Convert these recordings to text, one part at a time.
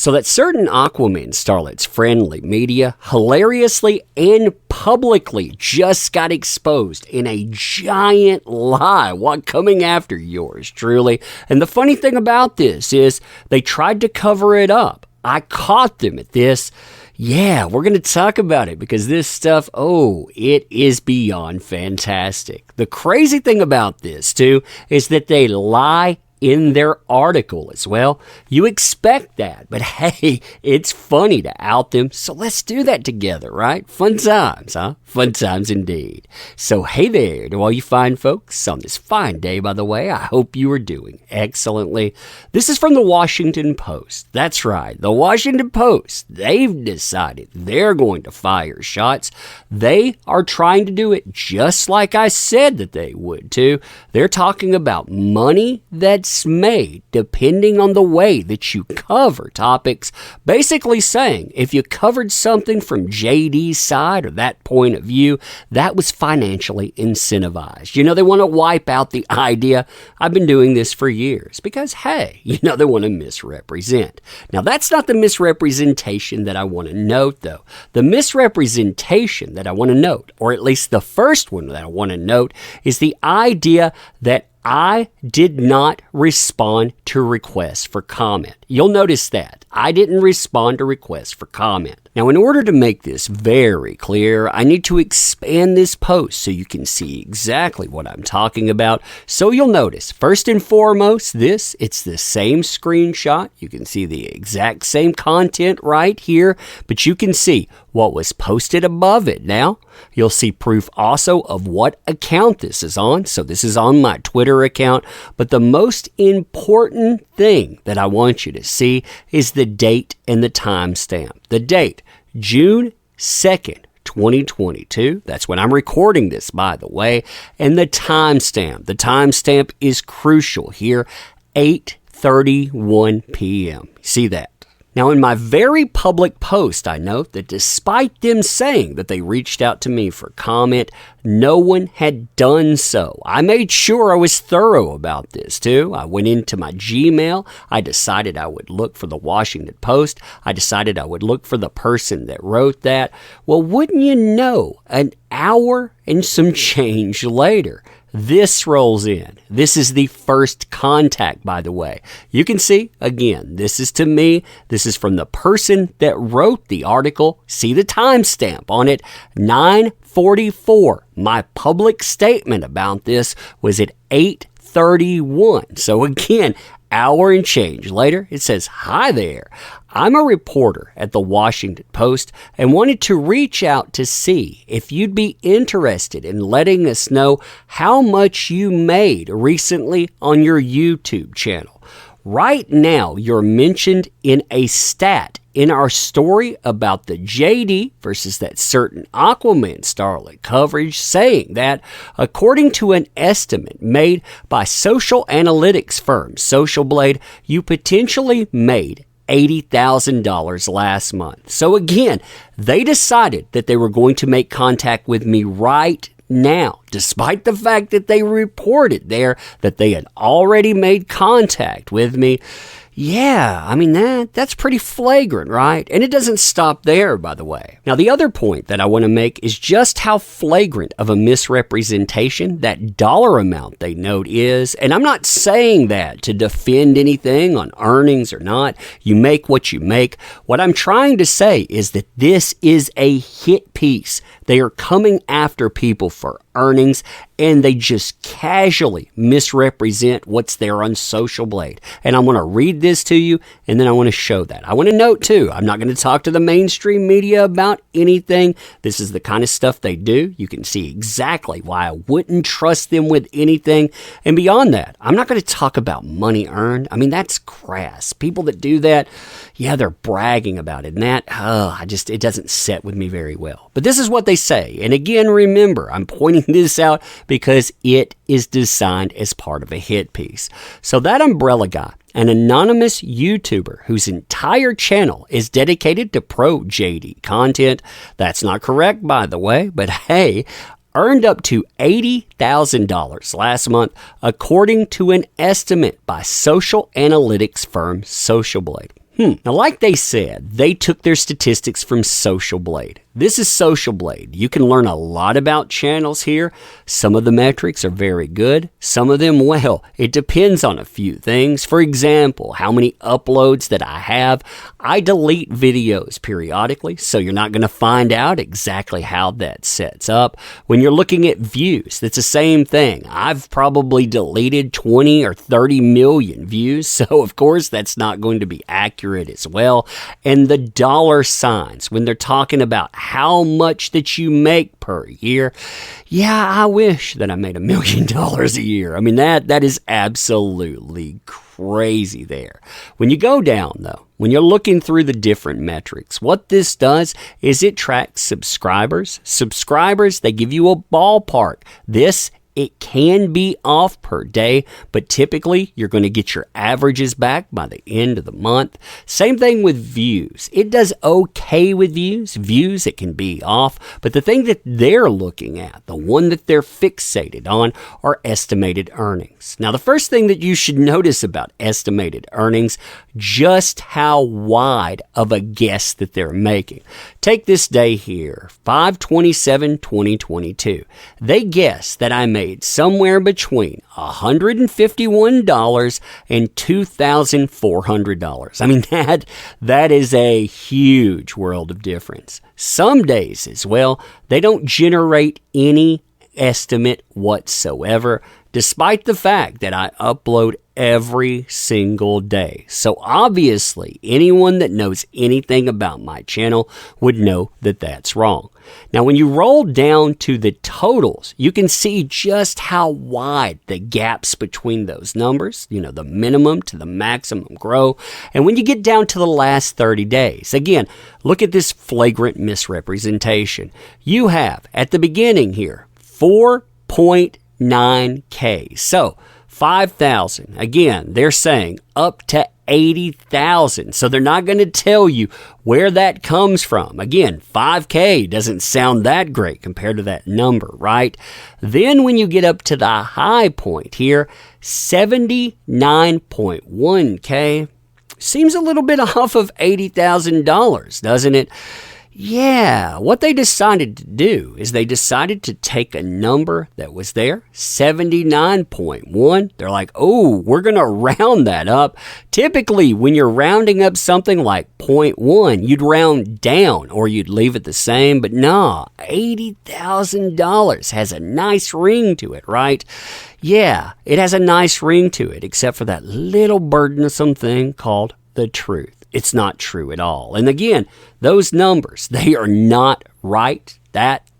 So that certain Aquaman starlet's friendly media hilariously and publicly just got exposed in a giant lie while coming after yours truly. And the funny thing about this is they tried to cover it up. I caught them at this. Yeah, we're going to talk about it because this stuff, it is beyond fantastic. The crazy thing about this, too, is that they lie in their article as well. You expect that, but hey, it's funny to out them, so let's do that together, right? Fun times, huh? Fun times indeed. So hey there to all you fine folks on this fine day, by the way. I hope you are doing excellently. This is from the Washington Post. That's right, the Washington Post. They've decided they're going to fire shots. They are trying to do it just like I said that they would too. They're talking about money that's made depending on the way that you cover topics, basically saying if you covered something from JD's side or that point of view, that was financially incentivized. They want to wipe out the idea. I've been doing this for years because, hey, they want to misrepresent. Now, that's not the misrepresentation that I want to note, though. The misrepresentation that I want to note, or at least the first one that I want to note, is the idea that I did not respond to requests for comment. You'll notice that. I didn't respond to requests for comment. Now, in order to make this very clear, I need to expand this post so you can see exactly what I'm talking about. So you'll notice, first and foremost, it's the same screenshot. You can see the exact same content right here, but you can see what was posted above it. Now, you'll see proof also of what account this is on. So this is on my Twitter account. But the most important thing that I want you to see is the date and the timestamp. The date, June 2nd. 2022. That's when I'm recording this, by the way. And the timestamp. The timestamp is crucial here, 8:31 p.m. See that? Now, in my very public post, I note that despite them saying that they reached out to me for comment, no one had done so. I made sure I was thorough about this, too. I went into my Gmail. I decided I would look for the Washington Post. I decided I would look for the person that wrote that. Well, wouldn't you know, an hour and some change later, this rolls in. This is the first contact, by the way. You can see, again, this is to me. This is from the person that wrote the article. See the timestamp on it, 9:44. My public statement about this was at 8:31. So again, hour and change later, it says, "Hi there. I'm a reporter at the Washington Post and wanted to reach out to see if you'd be interested in letting us know how much you made recently on your YouTube channel. Right now, you're mentioned in a stat in our story about the JD versus that certain Aquaman starlet coverage, saying that according to an estimate made by social analytics firm Social Blade, you potentially made $80,000 last month." So again, they decided that they were going to make contact with me right now, despite the fact that they reported there that they had already made contact with me. Yeah, I mean, that's pretty flagrant, right? And it doesn't stop there, by the way. Now, the other point that I want to make is just how flagrant of a misrepresentation that dollar amount they note is. And I'm not saying that to defend anything on earnings or not. You make what you make. What I'm trying to say is that this is a hit piece. They are coming after people for earnings, and they just casually misrepresent what's there on Social Blade. And I want to read this to you, and then I want to show that. I want to note, too, I'm not going to talk to the mainstream media about anything. This is the kind of stuff they do. You can see exactly why I wouldn't trust them with anything. And beyond that, I'm not going to talk about money earned. I mean, that's crass. People that do that, yeah, they're bragging about it. And that, it doesn't set with me very well. But this is what they say. And again, remember, I'm pointing this out because it is designed as part of a hit piece. So that Umbrella Guy, an anonymous YouTuber whose entire channel is dedicated to pro JD content, that's not correct, by the way, but hey, earned up to $80,000 last month, according to an estimate by social analytics firm Social Blade. Now, like they said, they took their statistics from Social Blade. This is Social Blade. You can learn a lot about channels here. Some of the metrics are very good. Some of them, well, it depends on a few things. For example, how many uploads that I have. I delete videos periodically, so you're not going to find out exactly how that sets up. When you're looking at views, that's the same thing. I've probably deleted 20 or 30 million views, so of course that's not going to be accurate as well. And the dollar signs, when they're talking about how much that you make per year. Yeah, I wish that I made $1 million a year. I mean, that is absolutely crazy there. When you go down, though, when you're looking through the different metrics, what this does is it tracks subscribers. Subscribers, they give you a ballpark. It can be off per day, but typically you're going to get your averages back by the end of the month. Same thing with views. It does okay with views. Views, it can be off, but the thing that they're looking at, the one that they're fixated on, are estimated earnings. Now, the first thing that you should notice about estimated earnings, just how wide of a guess that they're making. Take this day here, 5/27/2022. They guess that I made somewhere between $151 and $2,400. I mean, that is a huge world of difference. Some days as well, they don't generate any estimate whatsoever, despite the fact that I upload every single day. So obviously, anyone that knows anything about my channel would know that that's wrong. Now, when you roll down to the totals, you can see just how wide the gaps between those numbers, the minimum to the maximum grow. And when you get down to the last 30 days, again, look at this flagrant misrepresentation. You have, at the beginning here, 4.9K. So, 5,000. Again, they're saying up to 80,000. So they're not going to tell you where that comes from. Again, 5K doesn't sound that great compared to that number, right? Then when you get up to the high point here, 79.1K, seems a little bit off of $80,000, doesn't it? Yeah, what they decided to do is they decided to take a number that was there, 79.1. They're like, oh, we're going to round that up. Typically, when you're rounding up something like 0.1, you'd round down or you'd leave it the same. But nah, $80,000 has a nice ring to it, right? Yeah, it has a nice ring to it, except for that little burdensome thing called the truth. It's not true at all. And again, those numbers, they are not right.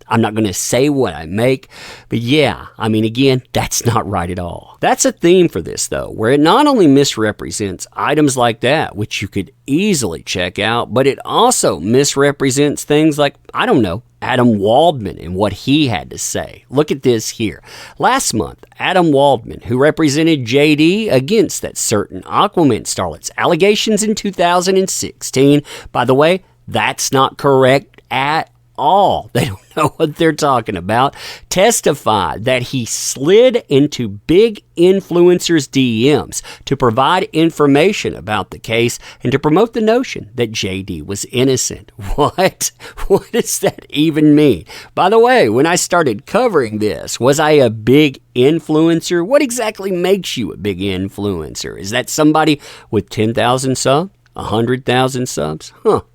I'm not going to say what I make, but yeah, I mean, again, that's not right at all. That's a theme for this, though, where it not only misrepresents items like that, which you could easily check out, but it also misrepresents things like, I don't know, Adam Waldman and what he had to say. Look at this here. Last month, Adam Waldman, who represented JD against that certain Aquaman starlet's allegations in 2016. By the way, that's not correct at all. They don't know what they're talking about. Testified that he slid into big influencers' DMs to provide information about the case and to promote the notion that JD was innocent. What? What does that even mean? By the way, when I started covering this, was I a big influencer? What exactly makes you a big influencer? Is that somebody with 10,000 subs? 100,000 subs?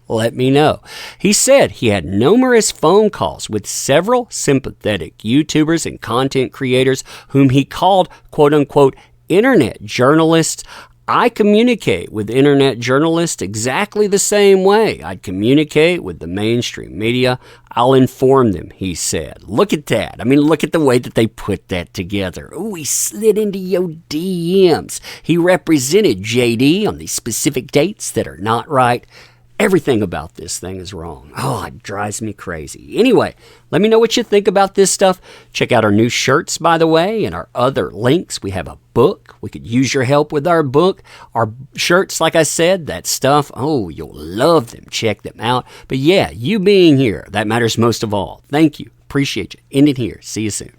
Let me know. He said he had numerous phone calls with several sympathetic YouTubers and content creators whom he called, quote-unquote, internet journalists. I communicate with internet journalists exactly the same way I'd communicate with the mainstream media. I'll inform them, he said. Look at that. I mean, look at the way that they put that together. Ooh, he slid into your DMs. He represented JD on these specific dates that are not right. Everything about this thing is wrong. Oh, it drives me crazy. Anyway, let me know what you think about this stuff. Check out our new shirts, by the way, and our other links. We have a book. We could use your help with our book. Our shirts, like I said, that stuff, oh, you'll love them. Check them out. But yeah, you being here, that matters most of all. Thank you. Appreciate you. End it here. See you soon.